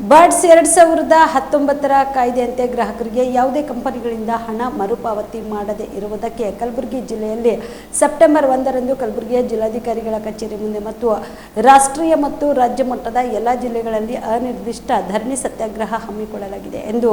Birds 2019 ಕಾಯ್ದೆಯಂತೆ ಗ್ರಾಹಕರಿಗೆ ಯಾವುದೇ ಕಂಪನಿಗಳಿಂದ ಹಣ ಮರುಪಾವತಿ ಮಾಡದೇ ಇರುವುದಕ್ಕೆ ಕಲಬುರಗಿ ಜಿಲ್ಲೆಯಲ್ಲಿ ಸೆಪ್ಟೆಂಬರ್ 1ರಂದು ಕಲಬುರಗಿಯ ಜಿಲ್ಲಾಧಿಕಾರಿಗಳ ಕಚೇರಿ ಮುಂದೆ ಮತ್ತು ರಾಷ್ಟ್ರೀಯ ಮತ್ತು ರಾಜ್ಯ ಮಟ್ಟದ ಎಲ್ಲ ಜಿಲ್ಲೆಗಳಲ್ಲಿ ಅನಿರ್ದಿಷ್ಟ ಧರಣಿ ಸತ್ಯಾಗ್ರಹ ಹಮ್ಮಿಕೊಳ್ಳಲಾಗಿದೆ ಎಂದು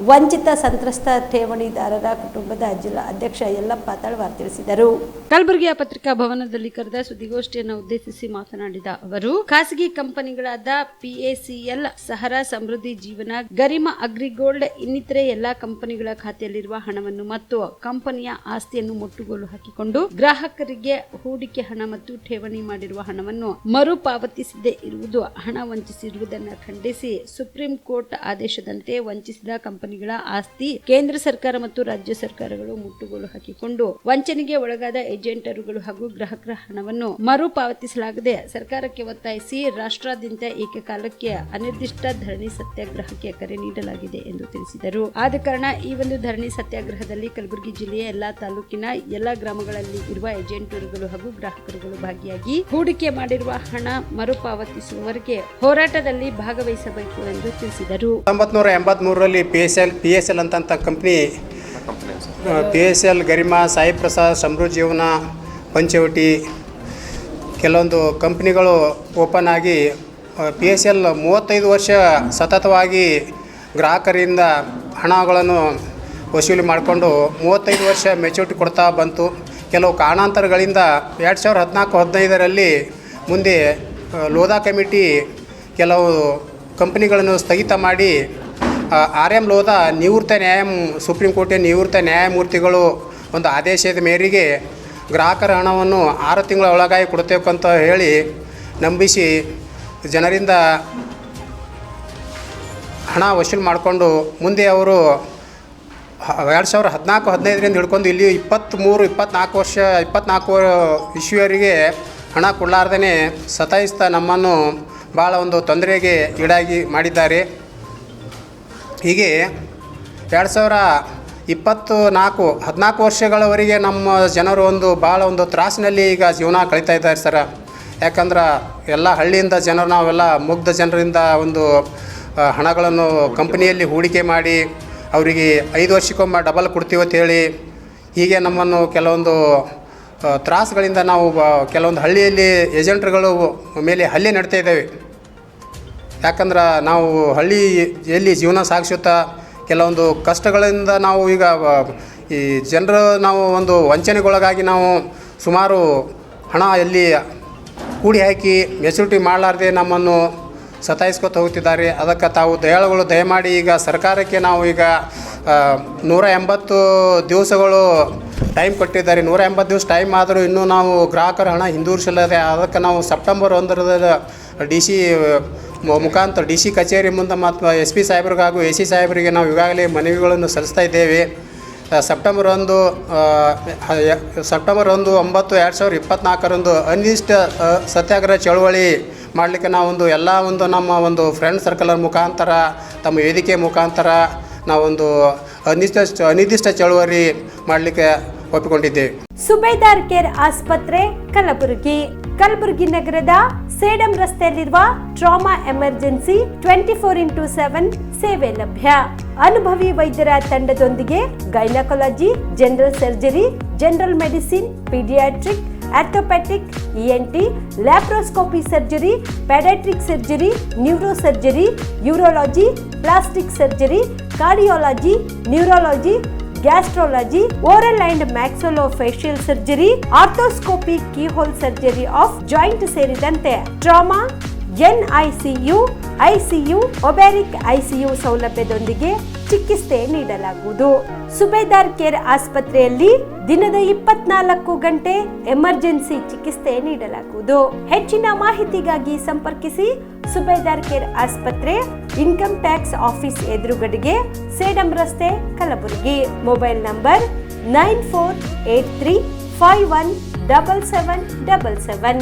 ವಂಚಿತ ಸಂತ್ರಸ್ತ ಠೇವಣಿದಾರರ ಕುಟುಂಬದ ಜಿಲ್ಲಾ ಅಧ್ಯಕ್ಷ ಯಲ್ಲಪ್ಪ ತಳವಾರ್ ತಿಳಿಸಿದರು. ಕಲಬುರಗಿಯ ಪತ್ರಿಕಾ ಭವನದಲ್ಲಿ ಕರೆದ ಸುದ್ದಿಗೋಷ್ಠಿಯನ್ನು ಉದ್ದೇಶಿಸಿ ಮಾತನಾಡಿದ ಅವರು, ಖಾಸಗಿ ಕಂಪನಿಗಳಾದ PACL, ಸಹರ ಸಮೃದ್ಧಿ ಜೀವನ, ಗರಿಮಾ ಅಗ್ರಿಗೋಲ್ಡ್ ಇನ್ನಿತರೆ ಎಲ್ಲಾ ಕಂಪನಿಗಳ ಖಾತೆಯಲ್ಲಿರುವ ಹಣವನ್ನು ಮತ್ತು ಕಂಪನಿಯ ಆಸ್ತಿಯನ್ನು ಮುಟ್ಟುಗೋಲು ಹಾಕಿಕೊಂಡು ಗ್ರಾಹಕರಿಗೆ ಹೂಡಿಕೆ ಹಣ ಮತ್ತು ಠೇವಣಿ ಮಾಡಿರುವ ಹಣವನ್ನು ಮರುಪಾವತಿಸದೇ ಇರುವುದು ಹಣ ವಂಚಿಸಿರುವುದನ್ನು ಖಂಡಿಸಿ ಸುಪ್ರೀಂ ಕೋರ್ಟ್ ಆದೇಶದಂತೆ ವಂಚಿಸಿದ ಕಂಪನಿಗಳ ಆಸ್ತಿ ಕೇಂದ್ರ ಸರ್ಕಾರ ಮತ್ತು ರಾಜ್ಯ ಸರ್ಕಾರಗಳು ಮುಟ್ಟುಗೋಲು ಹಾಕಿಕೊಂಡು ವಂಚನೆಗೆ ಒಳಗಾದ ಏಜೆಂಟರುಗಳು ಹಾಗೂ ಗ್ರಾಹಕರ ಹಣವನ್ನು ಮರುಪಾವತಿಸಲಾಗದೆ ಸರ್ಕಾರಕ್ಕೆ ಒತ್ತಾಯಿಸಿ ರಾಷ್ಟ್ರಾದ್ಯಂತ ಏಕಕಾಲಕ್ಕೆ ಅನಿರ್ದಿಷ್ಟ ಧರಣಿ ಸತ್ಯಾಗ್ರಹಕ್ಕೆ ಕರೆ ನೀಡಲಾಗಿದೆ ಎಂದು ತಿಳಿಸಿದರು. ಆದ ಕಾರಣ ಈ ಒಂದು ಧರಣಿ ಸತ್ಯಾಗ್ರಹದಲ್ಲಿ ಕಲಬುರಗಿ ಜಿಲ್ಲೆಯ ಎಲ್ಲಾ ತಾಲೂಕಿನ ಎಲ್ಲಾ ಗ್ರಾಮಗಳಲ್ಲಿ ಇರುವ ಏಜೆಂಟರುಗಳು ಹಾಗೂ ಗ್ರಾಹಕರುಗಳು ಭಾಗಿಯಾಗಿ ಹೂಡಿಕೆ ಮಾಡಿರುವ ಹಣ ಮರುಪಾವತಿಸುವವರೆಗೆ ಹೋರಾಟದಲ್ಲಿ ಭಾಗವಹಿಸಬೇಕು ಎಂದು ತಿಳಿಸಿದರು. 1983ರಲ್ಲಿ PSL ಅಂತ ಕಂಪನಿ, PSL, ಗರಿಮಾ, ಸಾಯಿ ಪ್ರಸಾದ್, ಸಮೃದ್ಧಿ ಜೀವನ, ಪಂಚವಟಿ ಕೆಲವೊಂದು ಕಂಪ್ನಿಗಳು ಓಪನ್ ಆಗಿ PSL 35 ವರ್ಷ ಸತತವಾಗಿ ಗ್ರಾಹಕರಿಂದ ಹಣಗಳನ್ನು ವಸೂಲಿ ಮಾಡಿಕೊಂಡು 35 ವರ್ಷ ಮೆಚುರಿಟಿ ಕೊಡ್ತಾ ಬಂತು. ಕೆಲವು ಕಾರಣಾಂತರಗಳಿಂದ 2014-15ರಲ್ಲಿ ಮುಂದೆ ಲೋಧಾ ಕಮಿಟಿ ಕೆಲವು ಕಂಪನಿಗಳನ್ನು ಸ್ಥಗಿತ ಮಾಡಿ RM ಲೋಧಾ ಸುಪ್ರೀಂ ಕೋರ್ಟಿನ ನಿವೃತ್ತ ನ್ಯಾಯಮೂರ್ತಿಗಳು ಒಂದು ಆದೇಶದ ಮೇರೆಗೆ ಗ್ರಾಹಕರ ಹಣವನ್ನು 6 ತಿಂಗಳ ಒಳಗಾಗಿ ಕೊಡಬೇಕಂತ ಹೇಳಿ ನಂಬಿಸಿ ಜನರಿಂದ ಹಣ ವಸೂಲು ಮಾಡಿಕೊಂಡು ಮುಂದೆ ಅವರು 2014-15ರಿಂದ ಹಿಡ್ಕೊಂಡು ಇಲ್ಲಿ 24 ಇಸ್ವಿಯವರೆಗೆ ಹಣ ಕೊಡಲಾರ್ದೇ ಸತಾಯಿಸ್ತಾ ನಮ್ಮನ್ನು ಭಾಳ ಒಂದು ತೊಂದರೆಗೆ ಈಡಾಗಿ ಮಾಡಿದ್ದಾರೆ. ಹೀಗೆ 2014 ವರ್ಷಗಳವರೆಗೆ ನಮ್ಮ ಜನರು ಭಾಳ ಒಂದು ತ್ರಾಸಿನಲ್ಲಿ ಈಗ ಜೀವನ ಕಳೀತಾ ಇದ್ದಾರೆ ಸರ್. ಯಾಕಂದ್ರೆ ಎಲ್ಲ ಹಳ್ಳಿಯಿಂದ ಜನರು ನಾವೆಲ್ಲ ಮುಗ್ಧ ಜನರಿಂದ ಒಂದು ಹಣಗಳನ್ನು ಕಂಪನಿಯಲ್ಲಿ ಹೂಡಿಕೆ ಮಾಡಿ ಅವರಿಗೆ 5 ವರ್ಷಕ್ಕೊಮ್ಮೆ ಡಬಲ್ ಕೊಡ್ತೀವಿ ಅಂತೇಳಿ ಹೀಗೆ ನಮ್ಮನ್ನು ಕೆಲವೊಂದು ತ್ರಾಸುಗಳಿಂದ ನಾವು ಕೆಲವೊಂದು ಹಳ್ಳಿಯಲ್ಲಿ ಏಜೆಂಟ್ರುಗಳು ಮೇಲೆ ಹಲ್ಲೆ ನಡ್ತಾ ಇದ್ದೇವೆ. ಯಾಕಂದ್ರೆ ನಾವು ಹಳ್ಳಿಯಲ್ಲಿ ಜೀವನ ಸಾಗಿಸುತ್ತಾ ಕೆಲವೊಂದು ಕಷ್ಟಗಳಿಂದ ನಾವು ಈಗ ಈ ಜನರು ನಾವು ಒಂದು ವಂಚನೆಗೊಳಗಾಗಿ ನಾವು ಸುಮಾರು ಹಣ ಎಲ್ಲಿ ಕೂಡಿ ಹಾಕಿ ಮೆಚುರಿಟಿ ಮಾಡಲಾರ್ದೆ ನಮ್ಮನ್ನು ಸತಾಯಿಸ್ಕೊತ ಹೋಗ್ತಿದ್ದಾರೆ. ಅದಕ್ಕೆ ತಾವು ದಯಾಳುಗಳು ದಯಮಾಡಿ ಈಗ ಸರ್ಕಾರಕ್ಕೆ ನಾವು ಈಗ 180 ದಿವಸಗಳು ಟೈಮ್ ಕೊಟ್ಟಿದ್ದಾರೆ. 180 ದಿವಸ ಟೈಮ್ ಆದರೂ ಇನ್ನೂ ನಾವು ಗ್ರಾಹಕರ ಹಣ ಹಿಂದಿರುಗಿಸಲಿದೆ. ಅದಕ್ಕೆ ನಾವು ಸೆಪ್ಟೆಂಬರ್ 1ರ DC ಮುಖಾಂತರ DC ಕಚೇರಿ ಮುಂದೆ ಮತ್ತು SP ಸಾಹೇಬ್ರಿಗೆ ಹಾಗೂ AC ಸಾಹೇಬರಿಗೆ ನಾವು ಈಗಾಗಲೇ ಮನವಿಗಳನ್ನು ಸಲ್ಲಿಸ್ತಾ ಇದ್ದೇವೆ. ಸೆಪ್ಟೆಂಬರ್ 1, 2024ರಂದು ಅನಿರ್ದಿಷ್ಟ ಸತ್ಯಾಗ್ರಹ ಚಳವಳಿ ಮಾಡಲಿಕ್ಕೆ ನಾವು ಎಲ್ಲ ನಮ್ಮ ಒಂದು ಫ್ರೆಂಡ್ ಸರ್ಕಲ್ ಮುಖಾಂತರ ತಮ್ಮ ವೇದಿಕೆ ಮುಖಾಂತರ ನಾವೊಂದು ಅನಿರ್ದಿಷ್ಟ ಚಳವಳಿ ಮಾಡಲಿಕ್ಕೆ ಒಪ್ಪಿಕೊಂಡಿದ್ದೇವೆ. ಸುಬೇದಾರ್ ಕೇರ್ ಆಸ್ಪತ್ರೆ ಕಲಬುರಗಿ ನಗರದ ಸೇಡಂ ರಸ್ತೆಯಲ್ಲಿರುವ ಟ್ರಾಮಾ ಎಮರ್ಜೆನ್ಸಿ 24x7 ಸೇವೆ ಲಭ್ಯ. ಅನುಭವಿ ವೈದ್ಯರ ತಂಡದೊಂದಿಗೆ gynaecology, general surgery, general medicine, paediatric, orthopaedic, ENT, laparoscopy surgery, paediatric surgery, neuro surgery, urology, plastic surgery, cardiology, neurology, gastrology, oral and maxillofacial surgery, arthroscopy, keyhole surgery of joint ಸೇರಿದಂತೆ trauma, NICU, ICU, ಒಬ್ಯಾರಿಕ್ ICU ಸೌಲಭ್ಯದೊಂದಿಗೆ ಚಿಕಿತ್ಸೆ ನೀಡಲಾಗುವುದು. ಸುಬೇದಾರ್ care ಆಸ್ಪತ್ರೆಯಲ್ಲಿ ದಿನದ 24 ಗಂಟೆ emergency ಚಿಕಿತ್ಸೆ ನೀಡಲಾಗುವುದು. ಹೆಚ್ಚಿನ ಮಾಹಿತಿಗಾಗಿ ಸಂಪರ್ಕಿಸಿ ಸುಬೇದಾರ್ ಕೇರ್ ಆಸ್ಪತ್ರೆ, ಇನ್ಕಮ್ ಟ್ಯಾಕ್ಸ್ ಆಫೀಸ್ ಎದುರುಗಡೆಗೆ, ಸೇಡಂ ರಸ್ತೆ, ಕಲಬುರಗಿ. Mobile number 9483517777.